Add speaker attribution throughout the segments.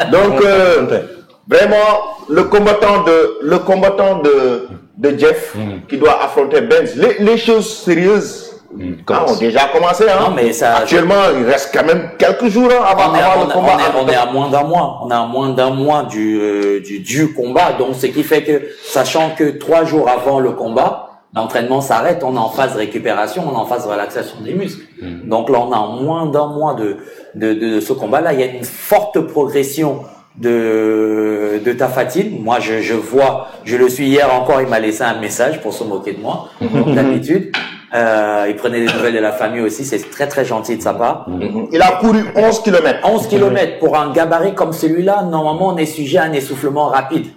Speaker 1: Donc, vraiment, le combattant de Jeff qui doit affronter Benz, les choses sérieuses ont déjà commencé. Hein.
Speaker 2: Non, mais ça,
Speaker 1: actuellement, il reste quand même quelques jours avant le combat.
Speaker 2: On est à moins d'un mois. On est à moins d'un mois du combat. Donc, ce qui fait que, sachant que 3 jours avant le combat, l'entraînement s'arrête, on est en phase de récupération, on est en phase de relaxation des muscles. Donc là, on a moins d'un mois de ce combat-là. Il y a une forte progression de Tafatine. Moi, je le suis hier encore, il m'a laissé un message pour se moquer de moi, comme d'habitude. Il prenait des nouvelles de la famille aussi, c'est très très gentil de sa part.
Speaker 1: Il a couru 11 km.
Speaker 2: 11 km pour un gabarit comme celui-là, normalement on est sujet à un essoufflement rapide.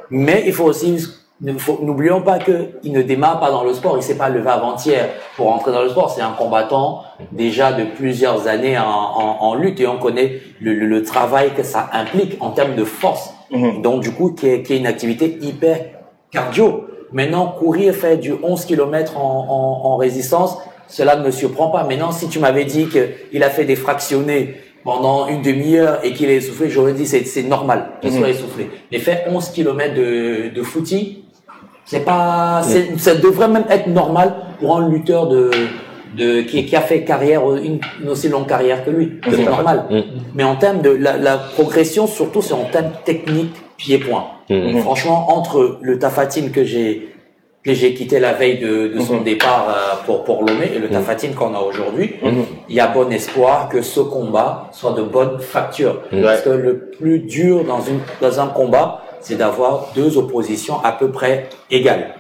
Speaker 2: Mais il faut aussi, n'oublions pas qu'il ne démarre pas dans le sport, il s'est pas levé avant-hier pour entrer dans le sport, c'est un combattant déjà de plusieurs années en lutte et on connaît le travail que ça implique en termes de force. Donc du coup, qui est une activité hyper cardio. Maintenant, courir, faire du 11 km en résistance, cela ne me surprend pas. Maintenant, si tu m'avais dit qu'il a fait des fractionnés pendant une demi-heure et qu'il est essoufflé, j'aurais dit c'est normal qu'il soit essoufflé. Mais faire 11 km de footing, ça devrait même être normal pour un lutteur qui a fait carrière, une aussi longue carrière que lui. C'est normal. Mais en termes de la progression, surtout, c'est en termes techniques, pied-point. Franchement, entre le Tafatine que j'ai quitté la veille de son départ pour Lomé et le Tafatine qu'on a aujourd'hui, il y a bon espoir que ce combat soit de bonne facture. Parce que le plus dur dans un combat, c'est d'avoir 2 oppositions à peu près égales.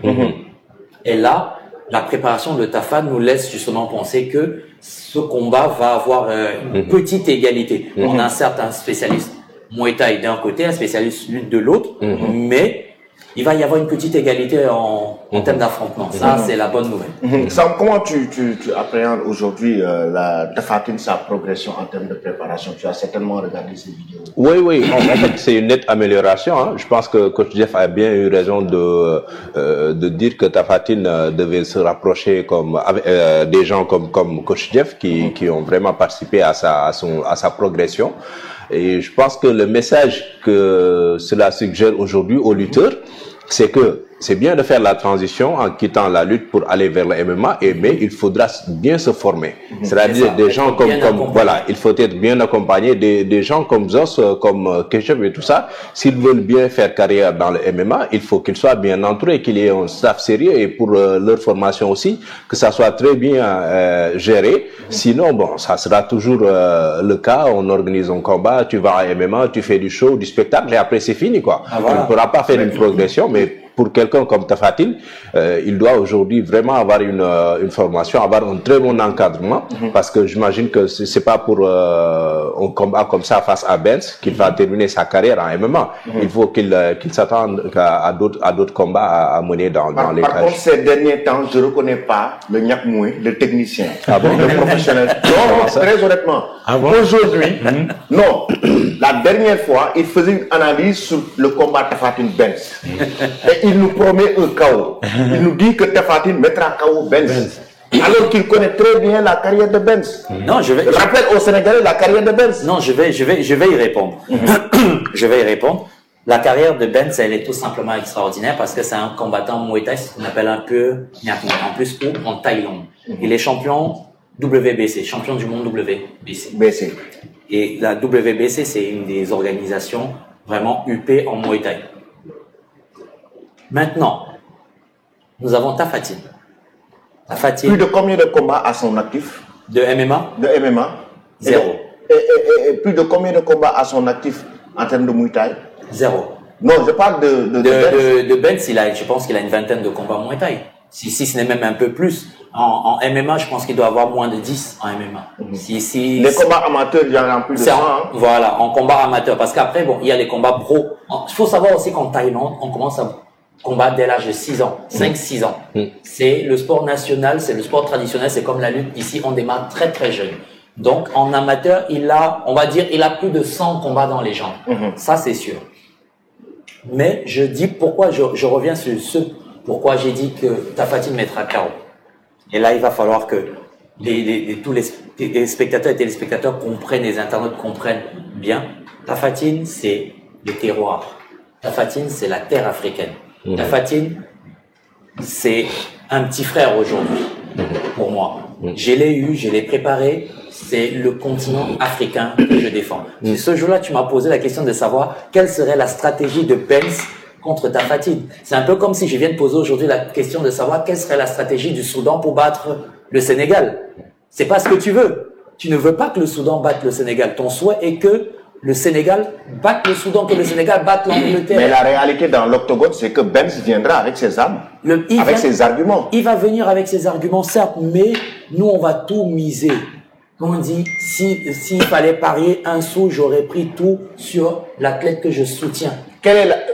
Speaker 2: Et là, la préparation de Tafa nous laisse justement penser que ce combat va avoir une petite égalité. On a un certain spécialiste Muay Thai d'un côté, un spécialiste lutte de l'autre, mais il va y avoir une petite égalité en termes d'affrontement. Ça, c'est la bonne nouvelle.
Speaker 1: Sam, comment tu appréhendes aujourd'hui Tafatine, sa progression en termes de préparation? Tu as certainement regardé ces vidéos.
Speaker 3: Oui. En fait, c'est une nette amélioration. Hein. Je pense que Coach Jeff a bien eu raison de dire que Tafatine devait se rapprocher avec des gens comme Coach Jeff qui ont vraiment participé à sa progression. Et je pense que le message que cela suggère aujourd'hui aux lutteurs, c'est que c'est bien de faire la transition en quittant la lutte pour aller vers le MMA, mais il faudra bien se former. C'est-à-dire des gens comme voilà, il faut être bien accompagné des gens comme Zos, comme Keshev et tout ça. S'ils veulent bien faire carrière dans le MMA, il faut qu'ils soient bien entourés, qu'il y ait un staff sérieux et pour leur formation aussi, que ça soit très bien géré. Sinon, bon, ça sera toujours le cas. On organise un combat, tu vas à MMA, tu fais du show, du spectacle et après c'est fini, quoi. On ne pourra pas faire une progression, mais pour quelqu'un comme Tafatine, il doit aujourd'hui vraiment avoir une formation, avoir un très bon encadrement, parce que j'imagine que c'est pas pour un combat comme ça face à Benz qu'il va terminer sa carrière en MMA. Il faut qu'il s'attende à d'autres combats à mener dans les cages.
Speaker 1: Par contre, ces derniers temps, je reconnais pas le Nyak Moué, le technicien, le professionnel. Non, très honnêtement. Aujourd'hui, non. La dernière fois, il faisait une analyse sur le combat Tafatine-Benz. Et il nous promet un KO. Il nous dit que Tafatine mettra KO Benz. Alors qu'il connaît très bien la carrière de Benz.
Speaker 2: Non, je
Speaker 1: rappelle aux Sénégalais la carrière de Benz.
Speaker 2: Non, je vais y répondre. Je vais y répondre. La carrière de Benz, elle est tout simplement extraordinaire parce que c'est un combattant Muay Thai, ce qu'on appelle un peu en plus en Thaïlande. Il est champion WBC, champion du monde WBC. Et la WBC, c'est une des organisations vraiment huppées en Muay Thai. Maintenant, nous avons Tafatine.
Speaker 1: Plus de combien de combats à son actif?
Speaker 2: De MMA?
Speaker 1: De MMA.
Speaker 2: 0.
Speaker 1: Et plus de combien de combats à son actif en termes de Muay Thai?
Speaker 2: 0.
Speaker 1: Non, je parle de
Speaker 2: Benz, je pense qu'il a une vingtaine de combats Muay Thai. Si ce n'est même un peu plus. En MMA, je pense qu'il doit avoir moins de 10 en MMA.
Speaker 1: Les combats amateurs, il y en a plus de 100.
Speaker 2: Voilà, en combat amateur. Parce qu'après, bon, il y a les combats pro. Il faut savoir aussi qu'en Thaïlande, on commence à combattre dès l'âge de 6 ans, 5-6 ans. C'est le sport national, c'est le sport traditionnel, c'est comme la lutte. Ici, on démarre très très jeune. Donc, en amateur, il a plus de 100 combats dans les jambes. Ça, c'est sûr. Mais je dis pourquoi, je reviens sur pourquoi j'ai dit que Tafatine mettra KO. Et là, il va falloir que tous les spectateurs et téléspectateurs comprennent, les internautes comprennent bien. Tapha Tine, c'est le terroir. Tapha Tine, c'est la terre africaine. Tapha Tine, c'est un petit frère aujourd'hui, pour moi. Je l'ai eu, je l'ai préparé. C'est le continent africain que je défends. Ce jour-là, tu m'as posé la question de savoir quelle serait la stratégie de Benz contre Tapha Tine. C'est un peu comme si je viens de poser aujourd'hui la question de savoir quelle serait la stratégie du Soudan pour battre le Sénégal. C'est pas ce que tu veux. Tu ne veux pas que le Soudan batte le Sénégal. Ton souhait est que le Sénégal batte le Soudan, que le Sénégal batte l'Angleterre.
Speaker 1: Mais la réalité dans l'octogone, c'est que Benz viendra avec ses armes, avec ses arguments.
Speaker 2: Il va venir avec ses arguments, certes, mais nous, on va tout miser. Comme on dit, s'il fallait parier un sou, j'aurais pris tout sur l'athlète que je soutiens.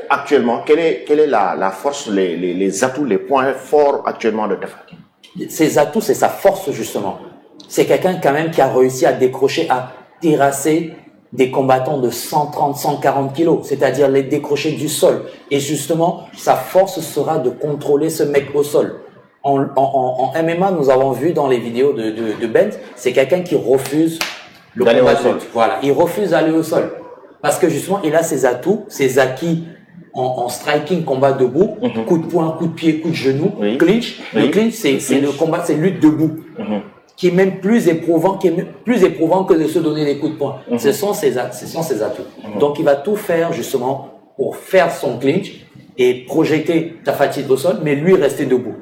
Speaker 1: Actuellement, quelle est la force, les atouts, les points forts actuellement de Tapha Tine?
Speaker 2: Ses atouts, c'est sa force, justement. C'est quelqu'un, quand même, qui a réussi à décrocher, à terrasser des combattants de 130, 140 kilos, c'est-à-dire les décrocher du sol. Et justement, sa force sera de contrôler ce mec au sol. En MMA, nous avons vu dans les vidéos de Benz, c'est quelqu'un qui refuse le combat de lutte. Voilà, il refuse d'aller au sol. Parce que justement, il a ses atouts, ses acquis en striking, combat debout, coup de poing, coup de pied, coup de genou, clinch. Le clinch, c'est le combat, c'est lutte debout. Qui est même plus éprouvant, que de se donner des coups de poing. Ce sont ses atouts. Donc, il va tout faire, justement, pour faire son clinch et projeter Tapha Tine au sol, mais lui rester debout.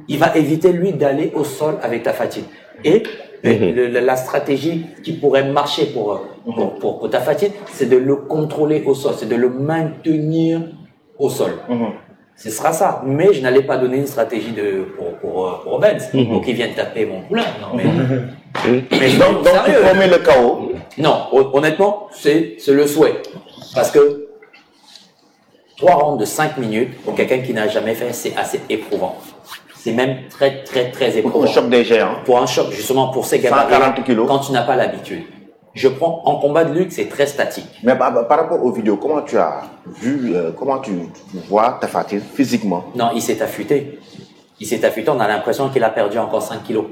Speaker 2: Il va éviter, lui, d'aller au sol avec Tapha Tine. Et la stratégie qui pourrait marcher pour Tapha Tine, c'est de le contrôler au sol, c'est de le maintenir au sol. Ce sera ça. Mais je n'allais pas donner une stratégie pour Benz. Donc, il vient de taper mon poulain. Non, mais
Speaker 1: donc on met le KO.
Speaker 2: Non, honnêtement, c'est le souhait. Parce que 3 rounds de 5 minutes, pour quelqu'un qui n'a jamais fait, c'est assez éprouvant. C'est même très, très, très éprouvant.
Speaker 1: Pour un choc des géants.
Speaker 2: Pour un choc, justement, pour ces gabarits.
Speaker 1: 140 kilos.
Speaker 2: Quand tu n'as pas l'habitude. Je prends, en combat de lutte, c'est très statique.
Speaker 1: Mais par rapport aux vidéos, comment tu as vu, comment tu vois Tapha Tine physiquement?
Speaker 2: Non, il s'est affûté. On a l'impression qu'il a perdu encore 5 kilos.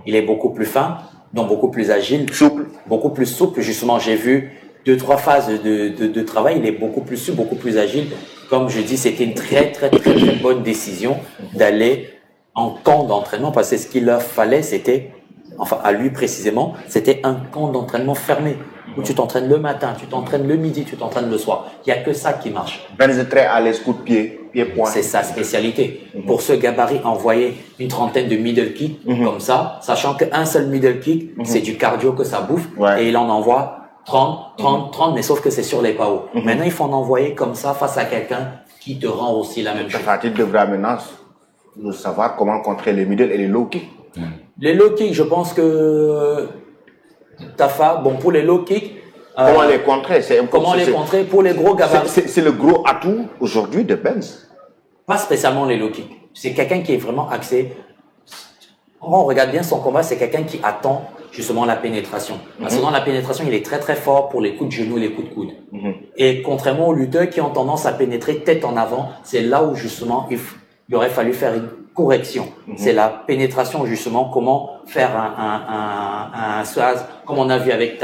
Speaker 2: Il est beaucoup plus fin, donc beaucoup plus agile.
Speaker 1: Souple.
Speaker 2: Beaucoup plus souple. Justement, j'ai vu 2-3 phases de travail. Il est beaucoup plus souple, beaucoup plus agile. Comme je dis, c'était une très, très, très, très bonne décision d'aller en camp d'entraînement, parce que ce qu'il leur fallait, c'était, enfin à lui précisément, c'était un camp d'entraînement fermé, où tu t'entraînes le matin, tu t'entraînes le midi, tu t'entraînes le soir. Il n'y a que ça qui marche.
Speaker 1: Benz est très à l'aise, coup de pied-point.
Speaker 2: C'est sa spécialité. Pour ce gabarit, envoyer une trentaine de middle kicks comme ça, sachant qu'un seul middle kick, c'est du cardio que ça bouffe, et il en envoie 30, mais sauf que c'est sur les PAO. Maintenant, il faut en envoyer comme ça face à quelqu'un qui te rend aussi la même chose.
Speaker 1: Tapha Tine devrait maintenant savoir comment contrer les middle et les low kicks.
Speaker 2: Les low kicks, je pense que Tapha, bon, pour les low kicks,
Speaker 1: comment les contrer?
Speaker 2: Comment les contrer pour les gros gabarits?
Speaker 1: C'est le gros atout aujourd'hui de Benz.
Speaker 2: Pas spécialement les low kicks. C'est quelqu'un qui est vraiment axé. On regarde bien son combat, c'est quelqu'un qui attend justement la pénétration. Parce que dans la pénétration, il est très très fort pour les coups de genoux et les coups de coude. Et contrairement aux lutteurs qui ont tendance à pénétrer tête en avant, c'est là où justement il aurait fallu faire une correction. C'est la pénétration justement, comment faire un swaz, comme on a vu avec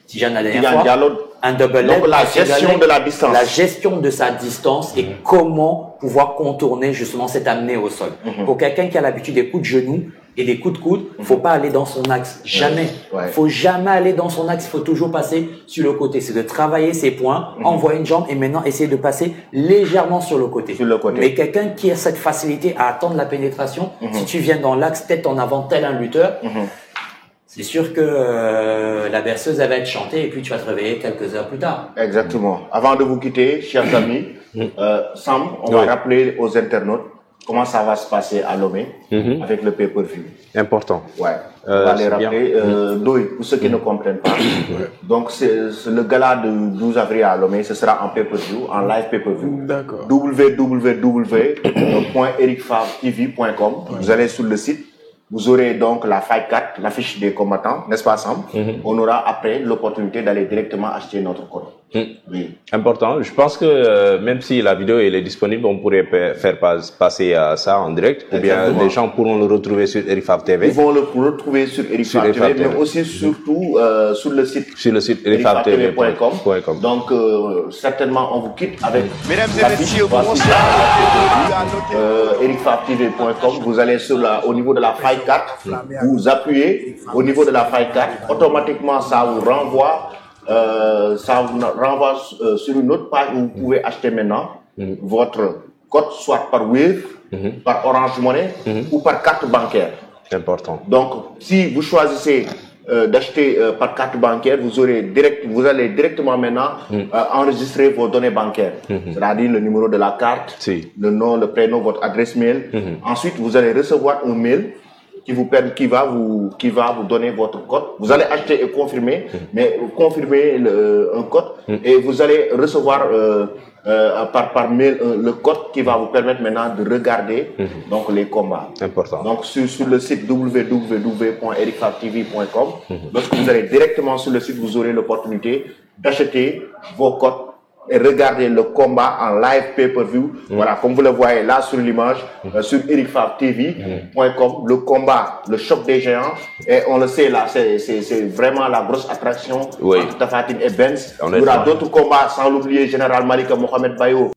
Speaker 2: Tijane la dernière fois, un double leg.
Speaker 1: Donc la gestion de la distance.
Speaker 2: La gestion de sa distance et comment pouvoir contourner justement cette amenée au sol. Pour quelqu'un qui a l'habitude des coups de genoux et des coups de coude, faut pas aller dans son axe. Jamais. Faut jamais aller dans son axe. Il faut toujours passer sur le côté. C'est de travailler ses points, envoyer une jambe et maintenant essayer de passer légèrement sur le côté. Mais quelqu'un qui a cette facilité à attendre la pénétration, si tu viens dans l'axe tête en avant tel un lutteur, c'est sûr que la berceuse elle va être chantée et puis tu vas te réveiller quelques heures plus tard.
Speaker 1: Exactement. Avant de vous quitter, chers amis, Sam, on va rappeler aux internautes comment ça va se passer à Lomé avec le pay-per-view.
Speaker 3: Important.
Speaker 1: Ouais. On va les rappeler. Doy, pour ceux qui ne comprennent pas. Donc, c'est le gala du 12 avril à Lomé, ce sera en pay-per-view, en live pay-per-view.
Speaker 4: D'accord.
Speaker 1: www.ericfavtv.com. Vous allez sur le site. Vous aurez donc la Fight Card, l'affiche des combattants, n'est-ce pas Sam? On aura après l'opportunité d'aller directement acheter notre code. Oui.
Speaker 3: Important. Je pense que même si la vidéo elle est disponible, on pourrait faire passer ça en direct. Ou bien les gens pourront le retrouver sur Erifab TV.
Speaker 1: Ils vont le retrouver sur Erifab TV, mais aussi surtout sur le site.
Speaker 3: Sur le site erifabtv.com.
Speaker 1: Donc certainement on vous quitte avec.
Speaker 4: Mesdames et messieurs,
Speaker 1: erifabtv.com. Vous allez au niveau de la file 4, vous appuyez au niveau de la file 4, automatiquement ça vous renvoie. Sur une autre page où vous pouvez acheter maintenant votre code, soit par Wave, par Orange Money ou par carte bancaire.
Speaker 3: C'est important.
Speaker 1: Donc, si vous choisissez d'acheter par carte bancaire, vous allez directement maintenant enregistrer vos données bancaires, c'est-à-dire le numéro de la carte, le nom, le prénom, votre adresse mail. Ensuite, vous allez recevoir un mail qui va vous donner votre code. Vous allez acheter et confirmer, mais confirmer un code et vous allez recevoir par mail le code qui va vous permettre maintenant de regarder donc les combats.
Speaker 3: Important.
Speaker 1: Donc sur le site www.erifabtv.com, lorsque vous allez directement sur le site, vous aurez l'opportunité d'acheter vos codes et regarder le combat en live pay-per-view. Voilà, comme vous le voyez là sur l'image, sur erifabtv.com, le combat, le choc des géants. Et on le sait là, c'est vraiment la grosse attraction entre Tapha Tine et Benz. Il y aura d'autres combats, sans l'oublier, Général Malika Mohamed Bayo.